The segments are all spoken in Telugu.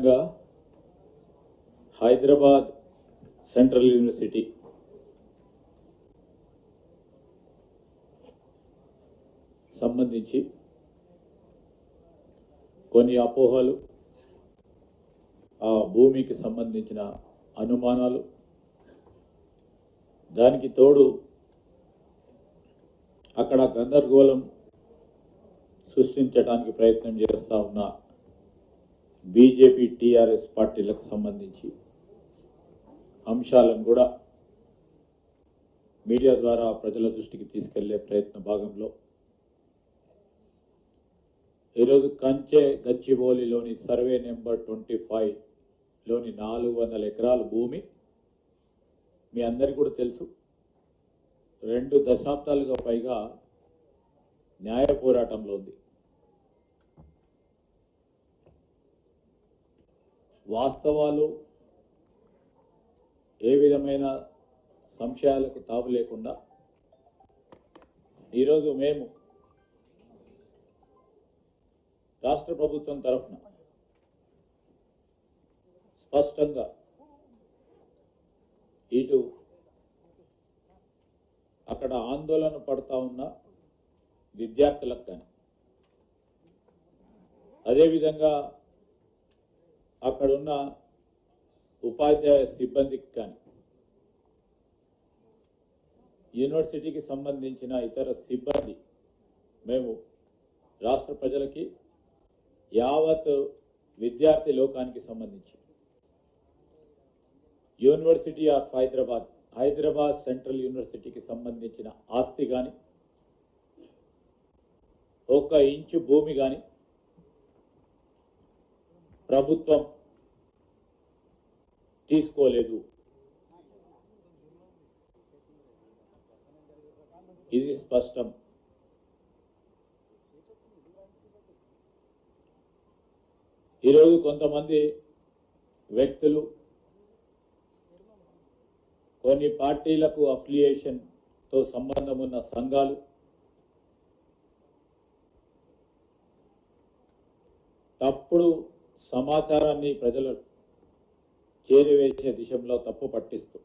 ప్రధానంగా హైదరాబాద్ సెంట్రల్ యూనివర్సిటీ సంబంధించి కొన్ని అపోహలు, ఆ భూమికి సంబంధించిన అనుమానాలు, దానికి తోడు అక్కడ గందరగోళం సృష్టించడానికి ప్రయత్నం చేస్తూ ఉన్న బీజేపీ టీఆర్ఎస్ పార్టీలకు సంబంధించి అంశాలను కూడా మీడియా ద్వారా ప్రజల దృష్టికి తీసుకెళ్లే ప్రయత్న భాగంలో ఈరోజు కంచె గచ్చిబౌలిలోని సర్వే నెంబర్ 25లోని 400 ఎకరాల భూమి మీ అందరికీ కూడా తెలుసు. 2 దశాబ్దాలుగా పైగా న్యాయ పోరాటంలో ఉంది. వాస్తవాలు ఏ విధమైన సంశయాలకు తావు లేకుండా ఈరోజు మేము రాష్ట్ర ప్రభుత్వం తరఫున స్పష్టంగా ఇటు అక్కడ ఆందోళన పడతా ఉన్న విద్యార్థులకు కానీ, అదేవిధంగా అక్కడున్న ఉపాధ్యాయ సిబ్బందికి కానీ, యూనివర్సిటీకి సంబంధించిన ఇతర సిబ్బంది, మేము రాష్ట్ర ప్రజలకి, యావత్ విద్యార్థి లోకానికి సంబంధించి యూనివర్సిటీ ఆఫ్ హైదరాబాద్ సెంట్రల్ యూనివర్సిటీకి సంబంధించిన ఆస్తి కానీ, 1 ఇంచు భూమి కానీ ప్రభుత్వం తీసుకోలేదు. ఇది స్పష్టం. ఈరోజు కొంతమంది వ్యక్తులు కొన్ని పార్టీలకు అఫిలియేషన్తో సంబంధం ఉన్న సంఘాలు తప్పుడు సమాచారాన్ని ప్రజలు చేరివేసే దిశలో తప్పు పట్టిస్తూ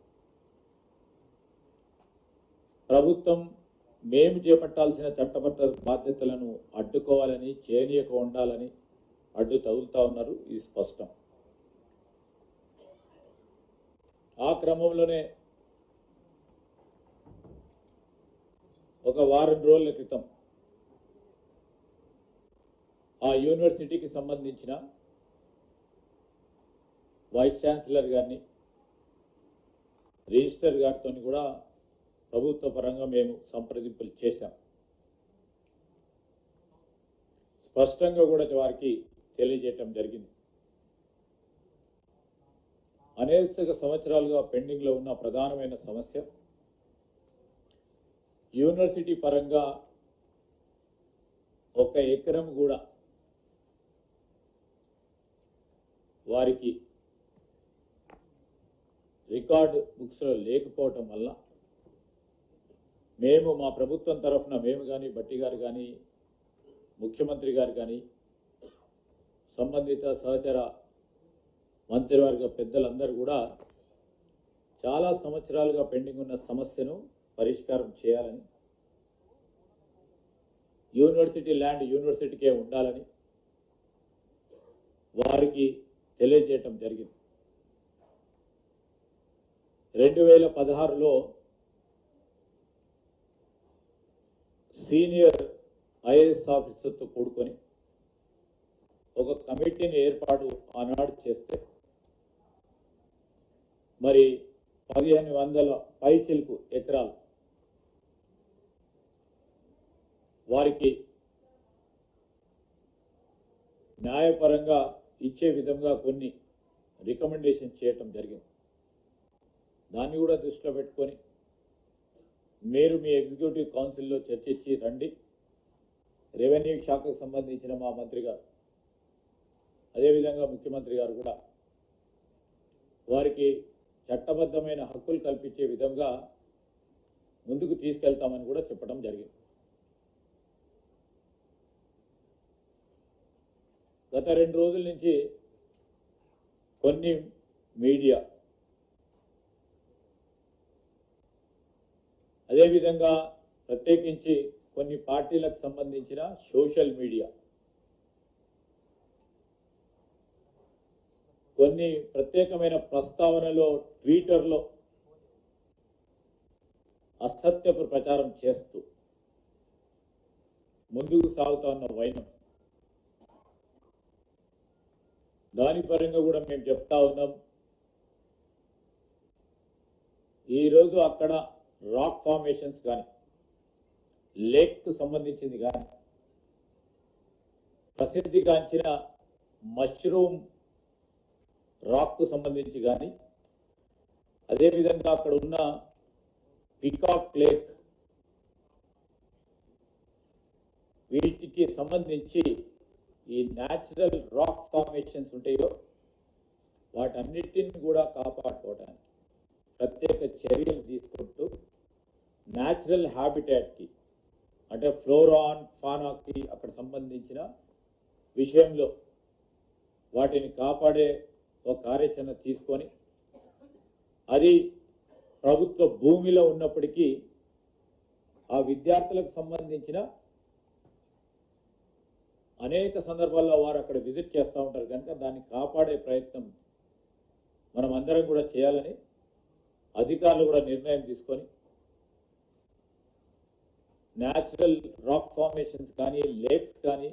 ప్రభుత్వం మేము చేపట్టాల్సిన చట్టబద్ధ బాధ్యతలను అడ్డుకోవాలని, చేయనీయక ఉండాలని అడ్డు తగులుతా ఉన్నారు. ఇది స్పష్టం. ఆ క్రమంలోనే ఒక వారం రోజుల క్రితం ఆ యూనివర్సిటీకి సంబంధించిన వైస్ ఛాన్సలర్ గారిని, రిజిస్టర్ గారితో కూడా ప్రభుత్వ పరంగా మేము సంప్రదింపులు చేశాం. స్పష్టంగా కూడా వారికి తెలియజేయటం జరిగింది. అనేక సంవత్సరాలుగా పెండింగ్లో ఉన్న ప్రధానమైన సమస్య యూనివర్సిటీ పరంగా 1 ఎకరం కూడా వారికి రికార్డు బుక్స్లో లేకపోవటం వల్ల మేము మా ప్రభుత్వం తరఫున మేము కానీ, భట్టి గారు కానీ, ముఖ్యమంత్రి గారు కానీ, సంబంధిత సహచర మంత్రివర్గ పెద్దలందరూ కూడా చాలా సంవత్సరాలుగా పెండింగ్ ఉన్న సమస్యను పరిష్కారం చేయాలని, యూనివర్సిటీ ల్యాండ్ యూనివర్సిటీకే ఉండాలని వారికి తెలియజేయటం జరిగింది. 2016లో సీనియర్ ఐఏఎస్ ఆఫీసర్తో కూడుకొని ఒక కమిటీని ఏర్పాటు ఆనాడు చేస్తే మరి 1500 పైచిలుకు ఎకరాలు వారికి న్యాయపరంగా ఇచ్చే విధంగా కొన్ని రికమెండేషన్ చేయటం జరిగింది. దాన్ని కూడా దృష్టిలో పెట్టుకొని మీరు మీ ఎగ్జిక్యూటివ్ కౌన్సిల్లో చర్చించి రండి. రెవెన్యూ శాఖకు సంబంధించిన మా మంత్రి గారు, అదేవిధంగా ముఖ్యమంత్రి గారు కూడా వారికి చట్టబద్ధమైన హక్కులు కల్పించే విధంగా ముందుకు తీసుకెళ్తామని కూడా చెప్పడం జరిగింది. గత 2 రోజుల నుంచి కొన్ని మీడియా, అదేవిధంగా ప్రత్యేకించి కొన్ని పార్టీలకు సంబంధించిన సోషల్ మీడియా, కొన్ని ప్రత్యేకమైన ప్రస్తావనలో ట్విట్టర్లో అసత్యపు ప్రచారం చేస్తూ ముందుకు సాగుతా ఉన్న వైనం, దాని పరంగా కూడా మేము చెప్తా ఉన్నాం. ఈరోజు అక్కడ రాక్ ఫార్మేషన్స్ కానీ, లేక్కు సంబంధించింది కానీ, ప్రసిద్ధిగాంచిన మష్రూమ్ రాక్కు సంబంధించి కానీ, అదేవిధంగా అక్కడ ఉన్న పికాక్ లేక్, వీటికి సంబంధించి ఈ న్యాచురల్ రాక్ ఫార్మేషన్స్ ఉంటాయో వాటన్నిటిని కూడా కాపాడుకోవడానికి ప్రత్యేక చర్యలు తీసుకుంటూ న్యాచురల్ హ్యాబిటాట్కి అంటే ఫ్లోరా అండ్ ఫానాకి అక్కడ సంబంధించిన విషయంలో వాటిని కాపాడే ఒక కార్యాచరణ తీసుకొని, అది ప్రభుత్వ భూమిలో ఉన్నప్పటికీ ఆ విద్యార్థులకు సంబంధించిన అనేక సందర్భాల్లో వారు అక్కడ విజిట్ చేస్తూ ఉంటారు కనుక దాన్ని కాపాడే ప్రయత్నం మనం అందరం కూడా చేయాలని అధికారులు కూడా నిర్ణయం తీసుకొని న్యాచురల్ రాక్ ఫార్మేషన్స్ కానీ, లేక్స్ కానీ,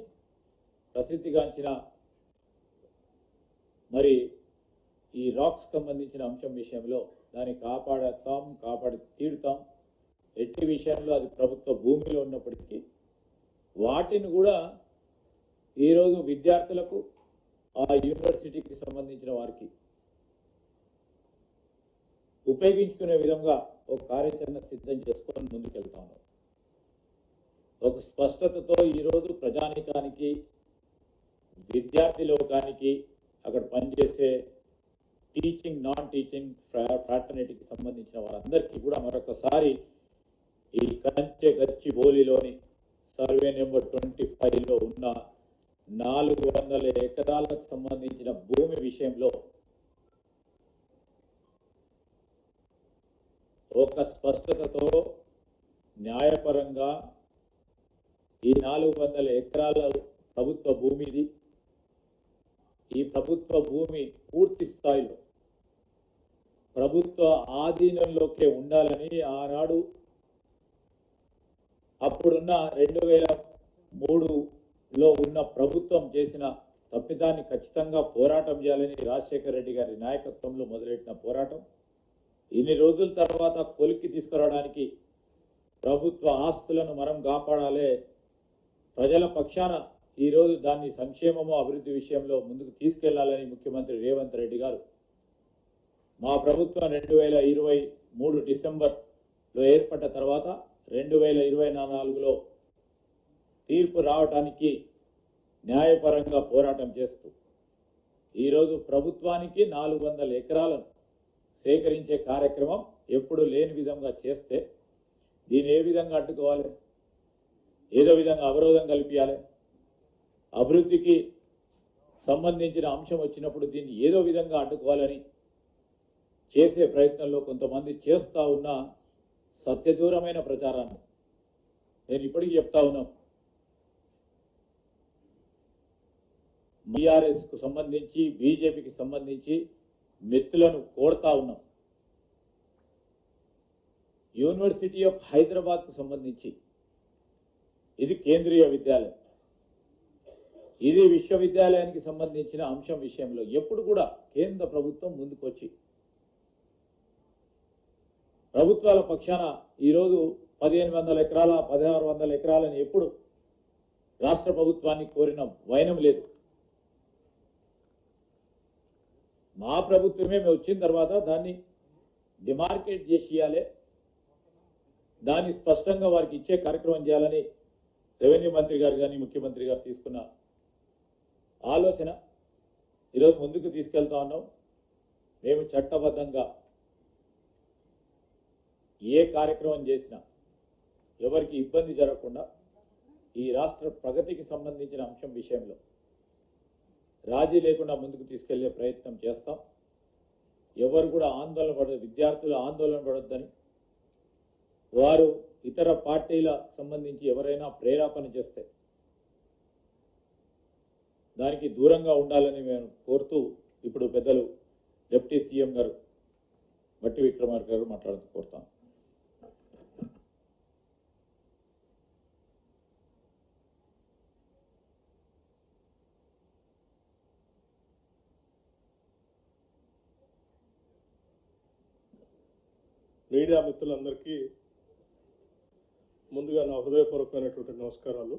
ప్రసిద్ధిగాంచిన మరి ఈ రాక్స్ సంబంధించిన అంశం విషయంలో దాన్ని కాపాడతాం, కాపాడి తీరుతాం. ఎట్టి విషయంలో అది ప్రభుత్వ భూమిలో ఉన్నప్పటికీ వాటిని కూడా ఈరోజు విద్యార్థులకు, ఆ యూనివర్సిటీకి సంబంధించిన వారికి ఉపయోగించుకునే విధంగా ఒక కార్యాచరణ సిద్ధం చేసుకొని ముందుకెళ్తాము. ఒక స్పష్టతతో ఈరోజు ప్రజానికానికి, విద్యార్థి లోకానికి, అక్కడ పనిచేసే టీచింగ్, నాన్ టీచింగ్ ఫ్రాటర్నిటీకి సంబంధించిన వారందరికీ కూడా మరొకసారి ఈ కంచె గచ్చిబౌలిలోని సర్వే నెంబర్ 25లో ఉన్న 400 ఎకరాలకు సంబంధించిన భూమి విషయంలో ఒక స్పష్టతతో న్యాయపరంగా ఈ 400 ఎకరాల ప్రభుత్వ భూమిది, ఈ ప్రభుత్వ భూమి పూర్తి స్థాయిలో ప్రభుత్వ ఆధీనంలోకే ఉండాలని ఆనాడు అప్పుడున్న 2003లో ఉన్న ప్రభుత్వం చేసిన తప్పిదాన్ని ఖచ్చితంగా పోరాటం చేయాలని రాజశేఖర రెడ్డి గారి నాయకత్వంలో మొదలెట్టిన పోరాటం ఇన్ని రోజుల తర్వాత కొలిక్కి తీసుకురావడానికి, ప్రభుత్వ ఆస్తులను మనం కాపాడాలి, ప్రజల పక్షాన ఈరోజు దాన్ని సంక్షేమము అభివృద్ధి విషయంలో ముందుకు తీసుకెళ్లాలని ముఖ్యమంత్రి రేవంత్ రెడ్డి గారు మా ప్రభుత్వం 2023 డిసెంబర్లో ఏర్పడ్డ తర్వాత 2024లో తీర్పు రావడానికి న్యాయపరంగా పోరాటం చేస్తూ ఈరోజు ప్రభుత్వానికి 400 ఎకరాలను సేకరించే కార్యక్రమం ఎప్పుడు లేని విధంగా చేస్తే దీన్ని ఏ విధంగా అడ్డుకోవాలి, ఏదో విధంగా అవరోధం కల్పించాలి, అభివృద్ధికి సంబంధించిన అంశం వచ్చినప్పుడు దీన్ని ఏదో విధంగా అడ్డుకోవాలని చేసే ప్రయత్నంలో కొంతమంది చేస్తూ ఉన్న సత్యదూరమైన ప్రచారాన్ని నేను ఇప్పటికీ చెప్తా ఉన్నాం. బీఆర్ఎస్కు సంబంధించి, బీజేపీకి సంబంధించి మెత్తులను కోరుతా ఉన్నాం. యూనివర్సిటీ ఆఫ్ హైదరాబాద్కు సంబంధించి ఇది కేంద్రీయ విద్యాలయం, ఇది విశ్వవిద్యాలయానికి సంబంధించిన అంశం విషయంలో ఎప్పుడు కూడా కేంద్ర ప్రభుత్వం ముందుకొచ్చి ప్రభుత్వాల పక్షాన ఈరోజు 1500 ఎకరాల 1600 ఎకరాలని ఎప్పుడు రాష్ట్ర ప్రభుత్వాన్ని కోరిన వైనం లేదు. మా ప్రభుత్వమే మేము వచ్చిన తర్వాత దాన్ని డిమార్కేట్ చేసి ఇవ్వాలి, దాన్ని స్పష్టంగా వారికి ఇచ్చే కార్యక్రమం చేయాలని రెవెన్యూ మంత్రి గారు కానీ ముఖ్యమంత్రి గారు తీసుకున్న ఆలోచన ఈరోజు ముందుకు తీసుకెళ్తా ఉన్నాం. మేము చట్టబద్ధంగా ఏ కార్యక్రమం చేసినా ఎవరికి ఇబ్బంది జరగకుండా ఈ రాష్ట్ర ప్రగతికి సంబంధించిన అంశం విషయంలో రాజీ లేకుండా ముందుకు తీసుకెళ్లే ప్రయత్నం చేస్తాం. ఎవరు కూడా ఆందోళన పడదు, విద్యార్థులు ఆందోళన పడొద్దని, వారు ఇతర పార్టీల సంబంధించి ఎవరైనా ప్రేరేపణ చేస్తే దానికి దూరంగా ఉండాలని మేము కోరుతూ ఇప్పుడు పెద్దలు డిప్యూటీ సీఎం గారు బట్టి విక్రమార్క గారు మాట్లాడుతూ కోరుతాం. మీడియా మిత్రులందరికీ ముందుగా నా హృదయపూర్వకమైనటువంటి నమస్కారాలు.